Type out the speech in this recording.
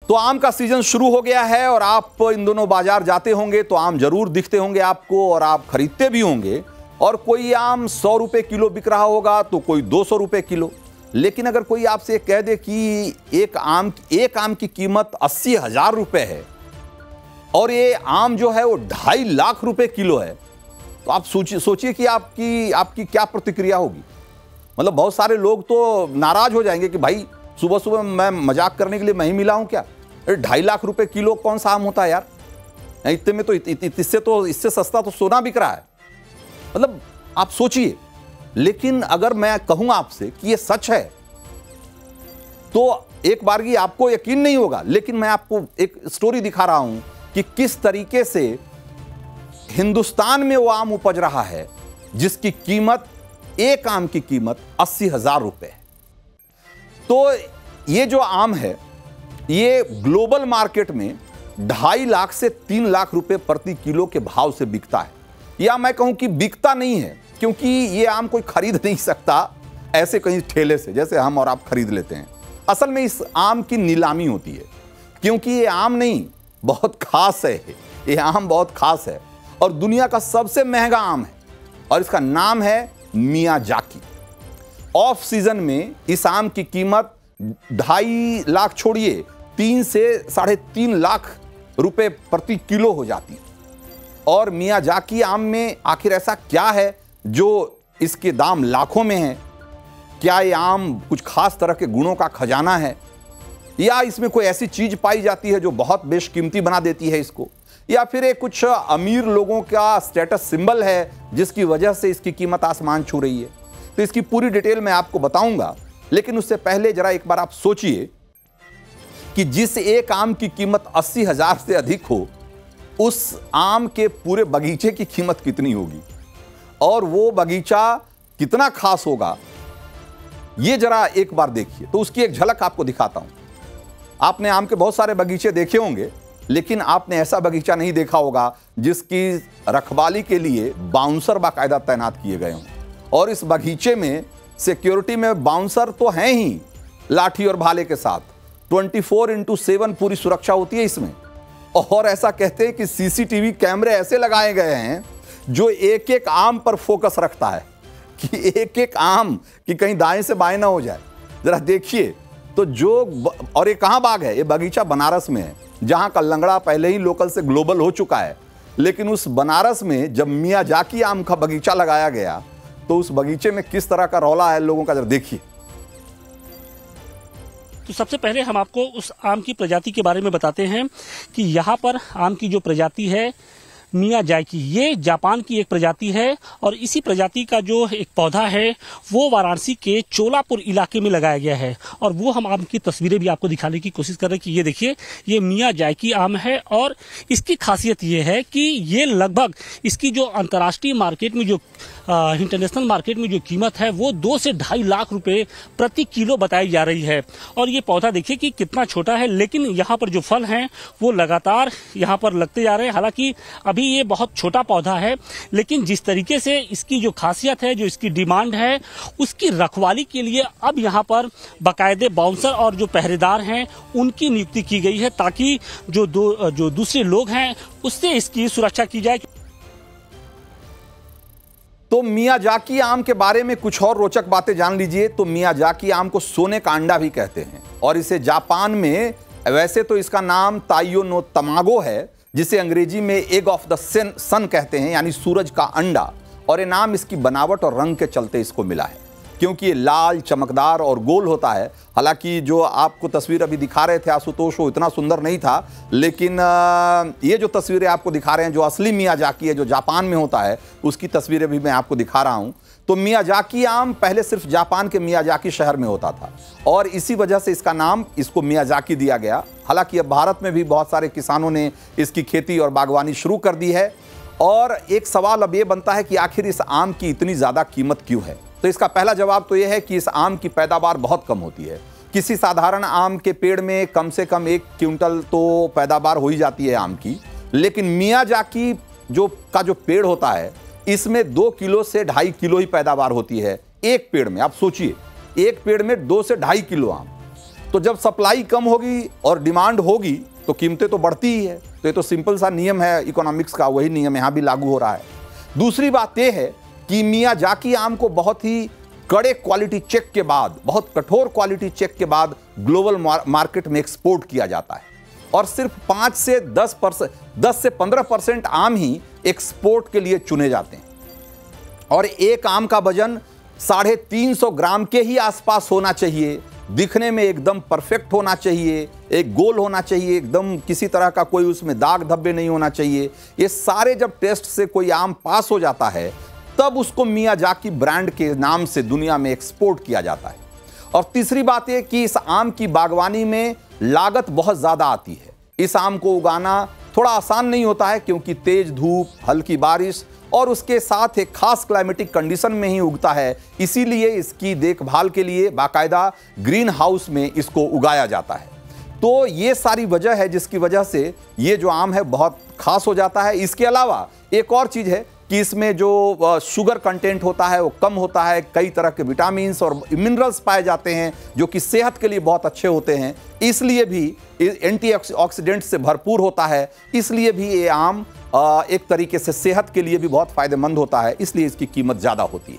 तो आम का सीजन शुरू हो गया है और आप इन दोनों बाजार जाते होंगे तो आम जरूर दिखते होंगे आपको और आप खरीदते भी होंगे। और कोई आम 100 रुपए किलो बिक रहा होगा तो कोई 200 रुपए किलो। लेकिन अगर कोई आपसे कह दे कि एक आम की कीमत 80,000 रुपए है और ये आम जो है वो 2.5 लाख रुपए किलो है, तो आप सोचिए कि आपकी क्या प्रतिक्रिया होगी। मतलब बहुत सारे लोग तो नाराज हो जाएंगे कि भाई सुबह सुबह मैं मजाक करने के लिए मैं ही मिला हूं क्या? 2.5 लाख रुपए किलो कौन सा आम होता है यार? इतने में तो इससे सस्ता तो सोना बिक रहा है। मतलब आप सोचिए। लेकिन अगर मैं कहूं आपसे कि ये सच है तो एक बार की आपको यकीन नहीं होगा। लेकिन मैं आपको एक स्टोरी दिखा रहा हूं कि किस तरीके से हिंदुस्तान में वो आम उपज रहा है जिसकी कीमत, एक आम की कीमत 80,000 रुपए है। तो ये जो आम है ये ग्लोबल मार्केट में 2.5 लाख से 3 लाख रुपए प्रति किलो के भाव से बिकता है। या मैं कहूं कि बिकता नहीं है, क्योंकि ये आम कोई खरीद नहीं सकता ऐसे कहीं ठेले से जैसे हम और आप खरीद लेते हैं। असल में इस आम की नीलामी होती है, क्योंकि ये आम नहीं, बहुत खास है। ये आम बहुत खास है और दुनिया का सबसे महंगा आम है और इसका नाम है मियाजाकी। ऑफ सीजन में इस आम की कीमत 2.5 लाख छोड़िए 3 से 3.5 लाख रुपए प्रति किलो हो जाती है। और मियाजाकी आम में आखिर ऐसा क्या है जो इसके दाम लाखों में है? क्या ये आम कुछ खास तरह के गुणों का खजाना है, या इसमें कोई ऐसी चीज पाई जाती है जो बहुत बेशकीमती बना देती है इसको, या फिर ये कुछ अमीर लोगों का स्टेटस सिंबल है जिसकी वजह से इसकी कीमत आसमान छू रही है? तो इसकी पूरी डिटेल मैं आपको बताऊंगा। लेकिन उससे पहले जरा एक बार आप सोचिए कि जिस एक आम की कीमत 80,000 से अधिक हो, उस आम के पूरे बगीचे की कीमत कितनी होगी और वो बगीचा कितना खास होगा, ये जरा एक बार देखिए। तो उसकी एक झलक आपको दिखाता हूं। आपने आम के बहुत सारे बगीचे देखे होंगे, लेकिन आपने ऐसा बगीचा नहीं देखा होगा जिसकी रखवाली के लिए बाउंसर बाकायदा तैनात किए गए हों। और इस बगीचे में सिक्योरिटी में बाउंसर तो हैं ही, लाठी और भाले के साथ 24/7 पूरी सुरक्षा होती है इसमें। और ऐसा कहते हैं कि सीसीटीवी कैमरे ऐसे लगाए गए हैं जो एक एक आम पर फोकस रखता है कि एक एक आम कि कहीं दाएं से बाएं ना हो जाए। जरा देखिए तो और ये कहां बाग है? ये बगीचा बनारस में है, जहां का लंगड़ा पहले ही लोकल से ग्लोबल हो चुका है। लेकिन उस बनारस में जब मियाजाकी आम का बगीचा लगाया गया तो उस बगीचे में किस तरह का रौला है लोगों का, जरा देखिए। तो सबसे पहले हम आपको उस आम की प्रजाति के बारे में बताते हैं कि यहाँ पर आम की जो प्रजाति है मियाजाकी, ये जापान की एक प्रजाति है और इसी प्रजाति का जो एक पौधा है वो वाराणसी के चोलापुर इलाके में लगाया गया है। और वो हम आम की तस्वीरें भी आपको दिखाने की कोशिश कर रहे हैं कि ये देखिए, ये मियाजाकी आम है। और इसकी खासियत ये है कि ये लगभग इसकी जो अंतर्राष्ट्रीय मार्केट में जो इंटरनेशनल मार्केट में जो कीमत है वो 2 से 2.5 लाख रुपए प्रति किलो बताई जा रही है। और ये पौधा देखिए कि कितना छोटा है, लेकिन यहाँ पर जो फल हैं वो लगातार यहाँ पर लगते जा रहे हैं। हालांकि अभी ये बहुत छोटा पौधा है, लेकिन जिस तरीके से इसकी जो खासियत है, जो इसकी डिमांड है, उसकी रखवाली के लिए अब यहाँ पर बाकायदे बाउंसर और जो पहरेदार हैं उनकी नियुक्ति की गई है, ताकि जो दूसरे लोग हैं उससे इसकी सुरक्षा की जाए। तो मियाजाकी आम के बारे में कुछ और रोचक बातें जान लीजिए। तो मियाजाकी आम को सोने का अंडा भी कहते हैं और इसे जापान में, वैसे तो इसका नाम ताइयो नो तमागो है, जिसे अंग्रेजी में एग ऑफ द सन कहते हैं, यानी सूरज का अंडा। और ये नाम इसकी बनावट और रंग के चलते इसको मिला है, क्योंकि ये लाल, चमकदार और गोल होता है। हालांकि जो आपको तस्वीर अभी दिखा रहे थे आशुतोष, वो इतना सुंदर नहीं था, लेकिन ये जो तस्वीरें आपको दिखा रहे हैं, जो असली मियाजाकी है, जो जापान में होता है, उसकी तस्वीरें भी मैं आपको दिखा रहा हूं। तो मियाजाकी आम पहले सिर्फ जापान के मियाजाकी शहर में होता था और इसी वजह से इसका नाम इसको मियाजाकी दिया गया। हालांकि अब भारत में भी बहुत सारे किसानों ने इसकी खेती और बागवानी शुरू कर दी है। और एक सवाल अब ये बनता है कि आखिर इस आम की इतनी ज़्यादा कीमत क्यों है? तो इसका पहला जवाब तो यह है कि इस आम की पैदावार बहुत कम होती है। किसी साधारण आम के पेड़ में कम से कम 1 क्विंटल तो पैदावार हो ही जाती है आम की, लेकिन मियाजाकी जो पेड़ होता है, इसमें 2 किलो से 2.5 किलो ही पैदावार होती है एक पेड़ में। आप सोचिए, एक पेड़ में 2 से 2.5 किलो आम। तो जब सप्लाई कम होगी और डिमांड होगी तो कीमतें तो बढ़ती ही है। तो ये तो सिंपल सा नियम है इकोनॉमिक्स का, वही नियम यहाँ भी लागू हो रहा है। दूसरी बात यह है कि मियाजाकी आम को बहुत ही कड़े क्वालिटी चेक के बाद, बहुत कठोर क्वालिटी चेक के बाद ग्लोबल मार्केट में एक्सपोर्ट किया जाता है और सिर्फ 5 से 10 से 15% आम ही एक्सपोर्ट के लिए चुने जाते हैं और एक आम का वजन 350 ग्राम के ही आसपास होना चाहिए, दिखने में एकदम परफेक्ट होना चाहिए, एक गोल होना चाहिए, एकदम किसी तरह का कोई उसमें दाग धब्बे नहीं होना चाहिए। ये सारे जब टेस्ट से कोई आम पास हो जाता है तब उसको मियाजाकी ब्रांड के नाम से दुनिया में एक्सपोर्ट किया जाता है। और तीसरी बात यह कि इस आम की बागवानी में लागत बहुत ज़्यादा आती है। इस आम को उगाना थोड़ा आसान नहीं होता है क्योंकि तेज धूप, हल्की बारिश और उसके साथ एक खास क्लाइमेटिक कंडीशन में ही उगता है। इसीलिए इसकी देखभाल के लिए बाकायदा ग्रीन हाउस में इसको उगाया जाता है। तो ये सारी वजह है जिसकी वजह से ये जो आम है बहुत खास हो जाता है। इसके अलावा एक और चीज़ है कि इसमें जो शुगर कंटेंट होता है वो कम होता है, कई तरह के विटामिन्स और मिनरल्स पाए जाते हैं जो कि सेहत के लिए बहुत अच्छे होते हैं, इसलिए भी एंटीऑक्सीडेंट से भरपूर होता है, इसलिए भी ये आम एक तरीके से सेहत के लिए भी बहुत फायदेमंद होता है, इसलिए इसकी कीमत ज़्यादा होती है।